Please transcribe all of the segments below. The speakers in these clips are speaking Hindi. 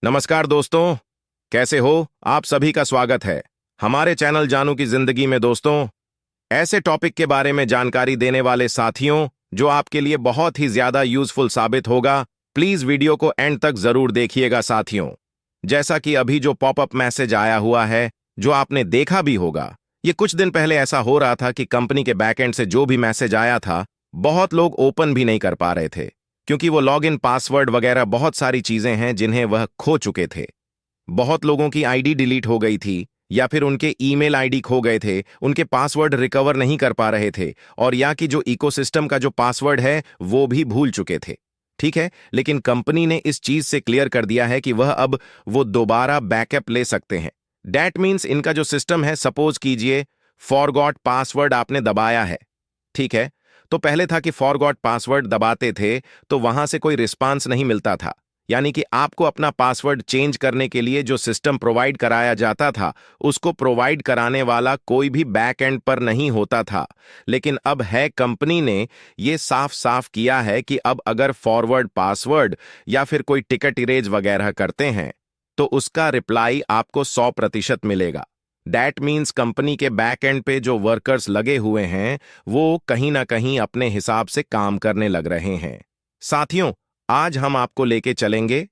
नमस्कार दोस्तों, कैसे हो? आप सभी का स्वागत है हमारे चैनल जानू की जिंदगी में। दोस्तों, ऐसे टॉपिक के बारे में जानकारी देने वाले साथियों जो आपके लिए बहुत ही ज्यादा यूजफुल साबित होगा। प्लीज वीडियो को एंड तक जरूर देखिएगा साथियों। जैसा कि अभी जो पॉपअप मैसेज आया हुआ है, जो आपने देखा भी होगा, ये कुछ दिन पहले ऐसा हो रहा था कि कंपनी के बैकएंड से जो भी मैसेज आया था, बहुत लोग ओपन भी नहीं कर पा रहे थे, क्योंकि वो लॉगिन पासवर्ड वगैरह बहुत सारी चीजें हैं जिन्हें वह खो चुके थे। बहुत लोगों की आईडी डिलीट हो गई थी, या फिर उनके ईमेल आईडी खो गए थे, उनके पासवर्ड रिकवर नहीं कर पा रहे थे, और या कि जो इकोसिस्टम का जो पासवर्ड है वो भी भूल चुके थे। ठीक है, लेकिन कंपनी ने इस चीज से क्लियर कर दिया है कि वह अब वो दोबारा बैकअप ले सकते हैं। दैट मीन्स इनका जो सिस्टम है, सपोज कीजिए फॉरगॉट पासवर्ड आपने दबाया है। ठीक है, तो पहले था कि फॉरगॉट पासवर्ड दबाते थे तो वहां से कोई रिस्पांस नहीं मिलता था, यानी कि आपको अपना पासवर्ड चेंज करने के लिए जो सिस्टम प्रोवाइड कराया जाता था, उसको प्रोवाइड कराने वाला कोई भी बैक एंड पर नहीं होता था। लेकिन अब है, कंपनी ने ये साफ साफ किया है कि अब अगर फॉरवर्ड पासवर्ड या फिर कोई टिकट इरेज वगैरह करते हैं तो उसका रिप्लाई आपको 100% मिलेगा। दैट मीन्स कंपनी के बैक एंड पे जो वर्कर्स लगे हुए हैं, वो कहीं ना कहीं अपने हिसाब से काम करने लग रहे हैं। साथियों, आज हम आपको लेके चलेंगे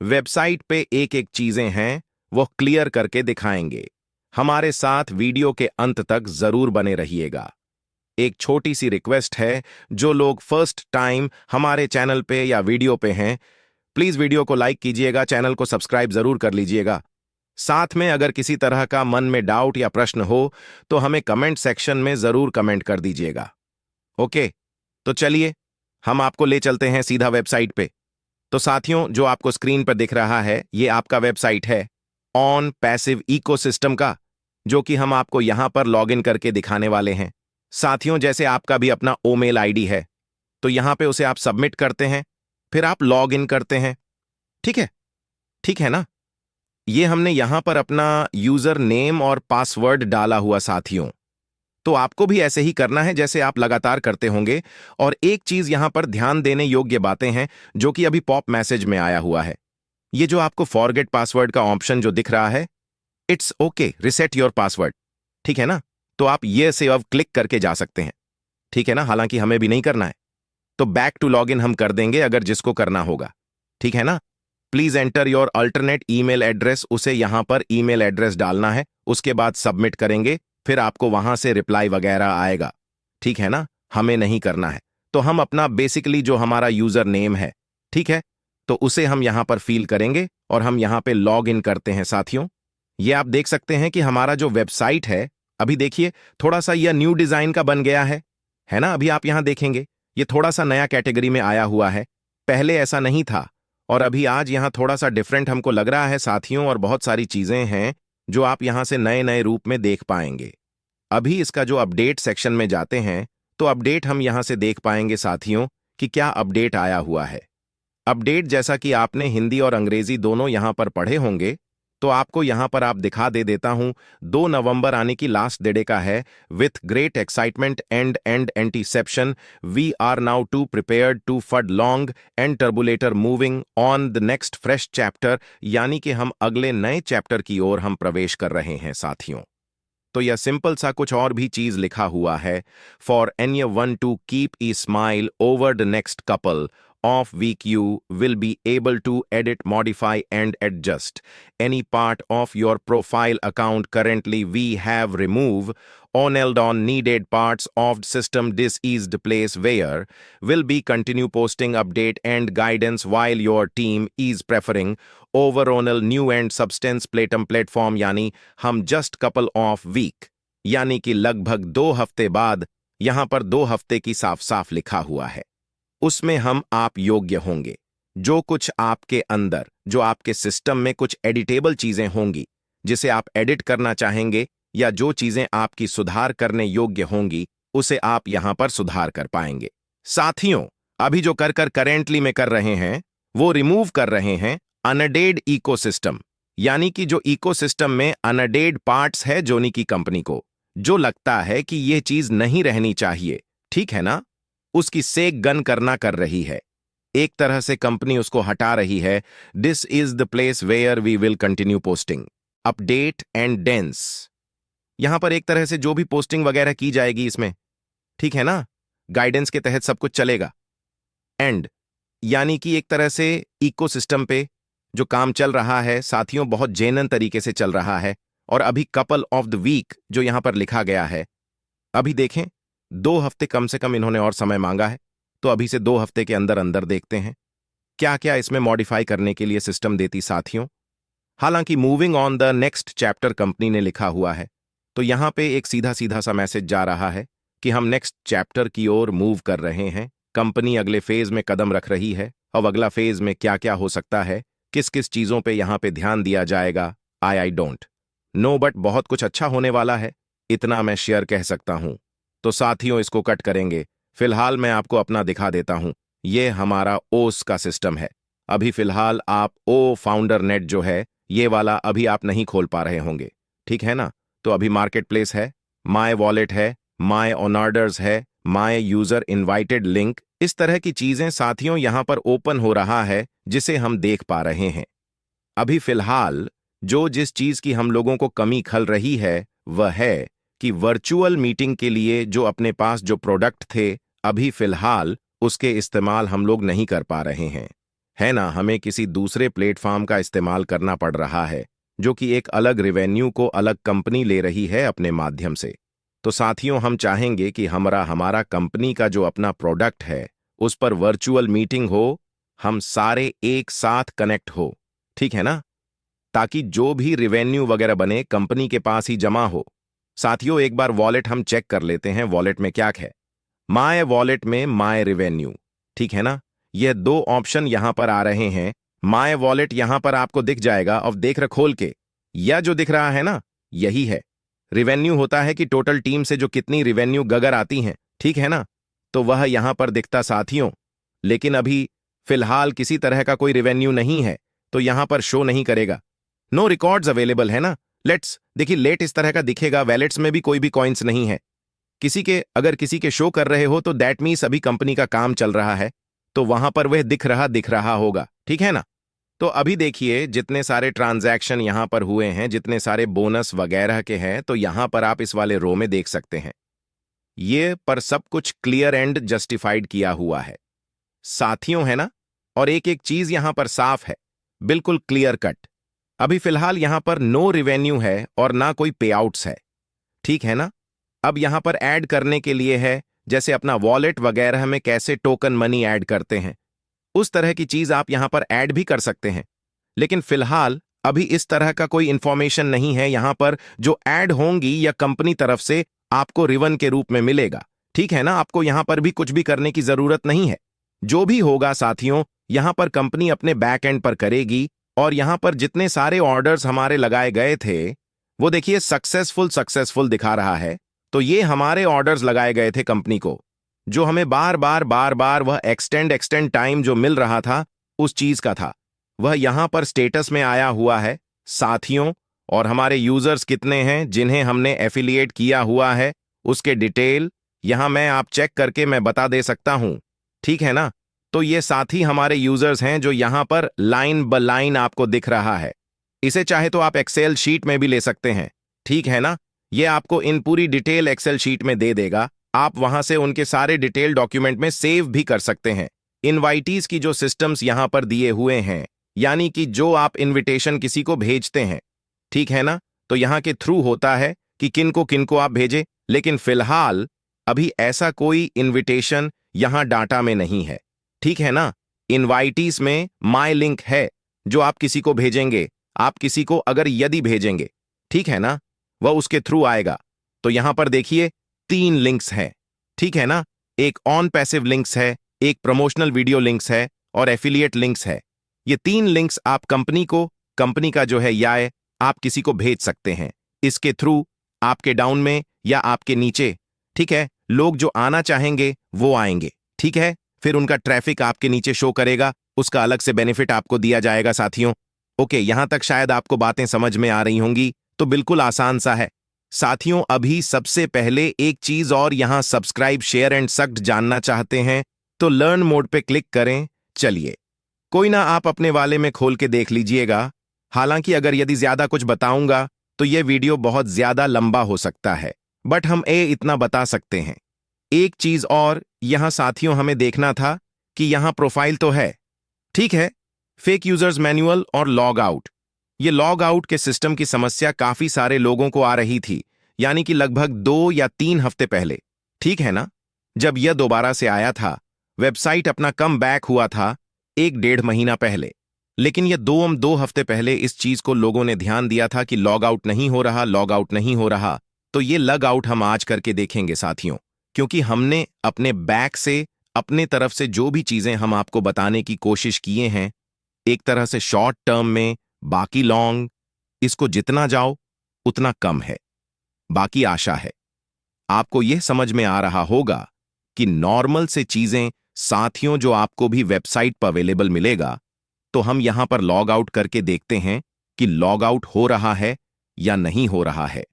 वेबसाइट पे, एक एक चीजें हैं वो क्लियर करके दिखाएंगे। हमारे साथ वीडियो के अंत तक जरूर बने रहिएगा। एक छोटी सी रिक्वेस्ट है, जो लोग फर्स्ट टाइम हमारे चैनल पे या वीडियो पे हैं, प्लीज वीडियो को लाइक कीजिएगा, चैनल को सब्सक्राइब जरूर कर लीजिएगा। साथ में अगर किसी तरह का मन में डाउट या प्रश्न हो तो हमें कमेंट सेक्शन में जरूर कमेंट कर दीजिएगा। ओके, तो चलिए हम आपको ले चलते हैं सीधा वेबसाइट पे। तो साथियों, जो आपको स्क्रीन पर दिख रहा है, ये आपका वेबसाइट है ऑन पैसिव इकोसिस्टम का, जो कि हम आपको यहां पर लॉगिन करके दिखाने वाले हैं। साथियों, जैसे आपका भी अपना ओमेल आईडी है, तो यहां पे उसे आप सबमिट करते हैं, फिर आप लॉग इन करते हैं। ठीक है, ठीक है ना? ये हमने यहां पर अपना यूजर नेम और पासवर्ड डाला हुआ साथियों। तो आपको भी ऐसे ही करना है जैसे आप लगातार करते होंगे। और एक चीज यहां पर ध्यान देने योग्य बातें हैं, जो कि अभी पॉप मैसेज में आया हुआ है। ये जो आपको फॉरगेट पासवर्ड का ऑप्शन जो दिख रहा है, it's okay reset your password. ठीक है ना? तो आप ये से अब क्लिक करके जा सकते हैं। ठीक है ना? हालांकि हमें भी नहीं करना है, तो बैक टू लॉग इन हम कर देंगे अगर जिसको करना होगा। ठीक है ना? Please enter your alternate email address, उसे यहां पर ईमेल एड्रेस डालना है, उसके बाद सबमिट करेंगे, फिर आपको वहां से रिप्लाई वगैरह आएगा। ठीक है ना? हमें नहीं करना है, तो हम अपना बेसिकली जो हमारा यूजर नेम है, ठीक है, तो उसे हम यहां पर फिल करेंगे और हम यहां पे लॉग इन करते हैं साथियों। ये आप देख सकते हैं कि हमारा जो वेबसाइट है, अभी देखिए थोड़ा सा यह न्यू डिजाइन का बन गया है ना? अभी आप यहां देखेंगे ये थोड़ा सा नया कैटेगरी में आया हुआ है, पहले ऐसा नहीं था। और अभी आज यहां थोड़ा सा डिफरेंट हमको लग रहा है साथियों, और बहुत सारी चीजें हैं जो आप यहां से नए नए रूप में देख पाएंगे। अभी इसका जो अपडेट सेक्शन में जाते हैं, तो अपडेट हम यहां से देख पाएंगे साथियों कि क्या अपडेट आया हुआ है। अपडेट जैसा कि आपने हिंदी और अंग्रेजी दोनों यहां पर पढ़े होंगे, तो आपको यहां पर आप दिखा दे देता हूं। 2 नवंबर आने की लास्ट डेट का है। With great excitement and anticipation, we are now to prepared to fad long and turbulent moving on the next fresh chapter, यानी कि हम अगले नए चैप्टर की ओर हम प्रवेश कर रहे हैं साथियों। तो यह सिंपल सा कुछ और भी चीज लिखा हुआ है। For any one two keep E smile over the next couple of week, you will be able to edit, modify and adjust any part of your profile account. Currently we have removed on needed parts of system. This is the place where will be continue posting update and guidance while your team is preferring over on a new and substance platform, यानी हम just couple of week, यानी कि लगभग 2 हफ्ते बाद, यहां पर 2 हफ्ते की साफ साफ लिखा हुआ है, उसमें हम आप योग्य होंगे। जो कुछ आपके अंदर, जो आपके सिस्टम में कुछ एडिटेबल चीजें होंगी जिसे आप एडिट करना चाहेंगे, या जो चीजें आपकी सुधार करने योग्य होंगी, उसे आप यहां पर सुधार कर पाएंगे। साथियों, अभी जो कर करेंटली में कर रहे हैं, वो रिमूव कर रहे हैं अनडेड इकोसिस्टम, यानी कि जो इकोसिस्टम में अनडेड पार्ट्स है जोनी की कंपनी को, जो लगता है कि यह चीज नहीं रहनी चाहिए, ठीक है ना, उसकी सेक गन करना कर रही है। एक तरह से कंपनी उसको हटा रही है। This is the place where we will continue posting update and dense. यहां पर एक तरह से जो भी पोस्टिंग वगैरह की जाएगी इसमें, ठीक है ना, गाइडेंस के तहत सब कुछ चलेगा। एंड यानी कि एक तरह से इकोसिस्टम पे जो काम चल रहा है साथियों, बहुत जेन्युइन तरीके से चल रहा है। और अभी कपल ऑफ द वीक जो यहां पर लिखा गया है, अभी देखें 2 हफ्ते कम से कम इन्होंने और समय मांगा है, तो अभी से 2 हफ्ते के अंदर अंदर देखते हैं क्या क्या इसमें मॉडिफाई करने के लिए सिस्टम देती साथियों। हालांकि moving on the next chapter company ने लिखा हुआ है, तो यहां पे एक सीधा सीधा सा मैसेज जा रहा है कि हम नेक्स्ट चैप्टर की ओर मूव कर रहे हैं। कंपनी अगले फेज में कदम रख रही है। अब अगला फेज में क्या क्या हो सकता है, किस किस चीजों पे यहां पे ध्यान दिया जाएगा, आई डोंट नो, बट बहुत कुछ अच्छा होने वाला है, इतना मैं शेयर कह सकता हूं। तो साथियों इसको कट करेंगे। फिलहाल मैं आपको अपना दिखा देता हूं। ये हमारा ओस का सिस्टम है। अभी फिलहाल आप ओ फाउंडर नेट जो है ये वाला अभी आप नहीं खोल पा रहे होंगे, ठीक है ना। तो अभी मार्केट प्लेस है, माय वॉलेट है, माय ऑन ऑर्डर्स है, माय यूजर इनवाइटेड लिंक, इस तरह की चीजें साथियों यहां पर ओपन हो रहा है जिसे हम देख पा रहे हैं। अभी फिलहाल जो जिस चीज की हम लोगों को कमी खल रही है वह है कि वर्चुअल मीटिंग के लिए जो अपने पास जो प्रोडक्ट थे, अभी फिलहाल उसके इस्तेमाल हम लोग नहीं कर पा रहे हैं, है ना। हमें किसी दूसरे प्लेटफॉर्म का इस्तेमाल करना पड़ रहा है, जो कि एक अलग रेवेन्यू को अलग कंपनी ले रही है अपने माध्यम से। तो साथियों हम चाहेंगे कि हमारा कंपनी का जो अपना प्रोडक्ट है उस पर वर्चुअल मीटिंग हो, हम सारे एक साथ कनेक्ट हो, ठीक है ना, ताकि जो भी रेवेन्यू वगैरह बने कंपनी के पास ही जमा हो। साथियों एक बार वॉलेट हम चेक कर लेते हैं, वॉलेट में क्या है। माय वॉलेट में माय रेवेन्यू, ठीक है ना। यह 2 ऑप्शन यहां पर आ रहे हैं। माय वॉलेट यहां पर आपको दिख जाएगा, अब देख रहे खोल के, यह जो दिख रहा है ना यही है रेवेन्यू। होता है कि टोटल टीम से जो कितनी रेवेन्यू गगर आती हैं, ठीक है ना, तो वह यहां पर दिखता साथियों। लेकिन अभी फिलहाल किसी तरह का कोई रेवेन्यू नहीं है, तो यहां पर शो नहीं करेगा। नो रिकॉर्ड्स अवेलेबल है ना। लेट्स देखिए, लेट इस तरह का दिखेगा, वैलेट्स में भी कोई भी कॉइन्स नहीं है किसी के। अगर किसी के शो कर रहे हो तो दैट मीन्स अभी कंपनी का काम चल रहा है, तो वहां पर वह दिख रहा होगा, ठीक है ना। तो अभी देखिए जितने सारे ट्रांजैक्शन यहां पर हुए हैं, जितने सारे बोनस वगैरह के हैं, तो यहां पर आप इस वाले रो में देख सकते हैं। ये पर सब कुछ क्लियर एंड जस्टिफाइड किया हुआ है साथियों, है ना। और एक एक चीज यहां पर साफ है, बिल्कुल क्लियर कट। अभी फिलहाल यहां पर नो रिवेन्यू है और ना कोई पे आउट्स है, ठीक है ना। अब यहां पर ऐड करने के लिए है, जैसे अपना वॉलेट वगैरह में कैसे टोकन मनी ऐड करते हैं, उस तरह की चीज आप यहां पर ऐड भी कर सकते हैं। लेकिन फिलहाल अभी इस तरह का कोई इंफॉर्मेशन नहीं है यहां पर जो ऐड होंगी या कंपनी तरफ से आपको रिवन के रूप में मिलेगा, ठीक है ना। आपको यहां पर भी कुछ भी करने की जरूरत नहीं है। जो भी होगा साथियों यहां पर कंपनी अपने बैक एंड पर करेगी। और यहां पर जितने सारे ऑर्डर्स हमारे लगाए गए थे वो देखिए सक्सेसफुल दिखा रहा है। तो ये हमारे ऑर्डर्स लगाए गए थे कंपनी को, जो हमें बार बार वह एक्सटेंड टाइम जो मिल रहा था उस चीज का था, वह यहां पर स्टेटस में आया हुआ है साथियों। और हमारे यूजर्स कितने हैं जिन्हें हमने एफिलिएट किया हुआ है उसके डिटेल यहां मैं आप चेक करके मैं बता दे सकता हूं, ठीक है ना। तो ये साथी हमारे यूजर्स हैं जो यहां पर लाइन ब लाइन आपको दिख रहा है। इसे चाहे तो आप एक्सेल शीट में भी ले सकते हैं, ठीक है ना। ये आपको इन पूरी डिटेल एक्सेल शीट में दे देगा, आप वहां से उनके सारे डिटेल डॉक्यूमेंट में सेव भी कर सकते हैं। इनवाइटीज की जो सिस्टम्स यहां पर दिए हुए हैं, यानी कि जो आप इनविटेशन किसी को भेजते हैं, ठीक है ना, तो यहां के थ्रू होता है कि किनको आप भेजें। लेकिन फिलहाल अभी ऐसा कोई इनविटेशन यहां डाटा में नहीं है, ठीक है ना। इनवाइटीज में माई लिंक है जो आप किसी को भेजेंगे, आप किसी को अगर यदि भेजेंगे, ठीक है ना, वह उसके थ्रू आएगा। तो यहां पर देखिए 3 लिंक्स हैं, ठीक है ना। एक ऑन पैसिव लिंक्स है, एक प्रमोशनल वीडियो लिंक्स है और एफिलिएट लिंक्स है। ये 3 लिंक्स आप कंपनी का जो है या आप किसी को भेज सकते हैं। इसके थ्रू आपके डाउन में या आपके नीचे, ठीक है, लोग जो आना चाहेंगे वो आएंगे, ठीक है। फिर उनका ट्रैफिक आपके नीचे शो करेगा, उसका अलग से बेनिफिट आपको दिया जाएगा साथियों। ओके, यहां तक शायद आपको बातें समझ में आ रही होंगी, तो बिल्कुल आसान सा है साथियों। अभी सबसे पहले एक चीज और, यहां सब्सक्राइब शेयर एंड सब्ट जानना चाहते हैं तो लर्न मोड पे क्लिक करें, चलिए, कोई ना, आप अपने वाले में खोल के देख लीजिएगा। हालांकि अगर यदि ज्यादा कुछ बताऊंगा तो यह वीडियो बहुत ज्यादा लंबा हो सकता है, बट हम इतना बता सकते हैं। एक चीज और यहां साथियों हमें देखना था कि यहां प्रोफाइल तो है, ठीक है, फेक यूजर्स मैनुअल और लॉग आउट। ये लॉग आउट के सिस्टम की समस्या काफी सारे लोगों को आ रही थी, यानी कि लगभग 2 या 3 हफ्ते पहले, ठीक है ना, जब यह दोबारा से आया था। वेबसाइट अपना कम बैक हुआ था 1 डेढ़ महीना पहले, लेकिन यह 2 हफ्ते पहले इस चीज को लोगों ने ध्यान दिया था कि लॉग आउट नहीं हो रहा, लॉग आउट नहीं हो रहा। तो ये लग आउट हम आज करके देखेंगे साथियों, क्योंकि हमने अपने बैक से, अपने तरफ से जो भी चीजें हम आपको बताने की कोशिश किए हैं, एक तरह से शॉर्ट टर्म में, बाकी लॉन्ग, इसको जितना जाओ उतना कम है। बाकी आशा है आपको यह समझ में आ रहा होगा कि नॉर्मल से चीजें साथियों जो आपको भी वेबसाइट पर अवेलेबल मिलेगा। तो हम यहां पर लॉग आउट करके देखते हैं कि लॉग आउट हो रहा है या नहीं हो रहा है।